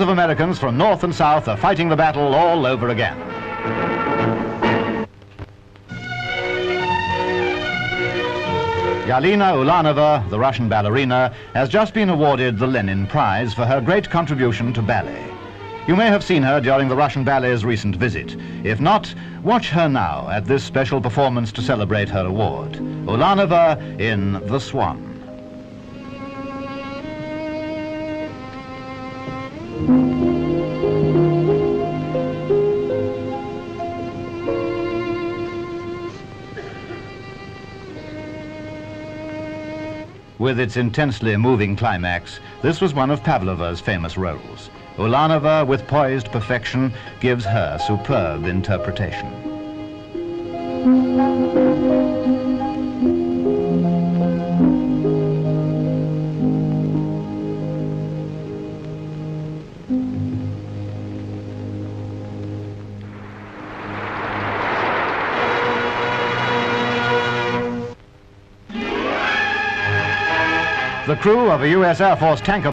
of Americans from north and south are fighting the battle all over again. Galina Ulanova, the Russian ballerina, has just been awarded the Lenin Prize for her great contribution to ballet. You may have seen her during the Russian Ballet's recent visit. If not, watch her now at this special performance to celebrate her award. Ulanova in The Swan. With its intensely moving climax, this was one of Pavlova's famous roles. Ulanova, with poised perfection, gives her superb interpretation. The crew of a U.S. Air Force tanker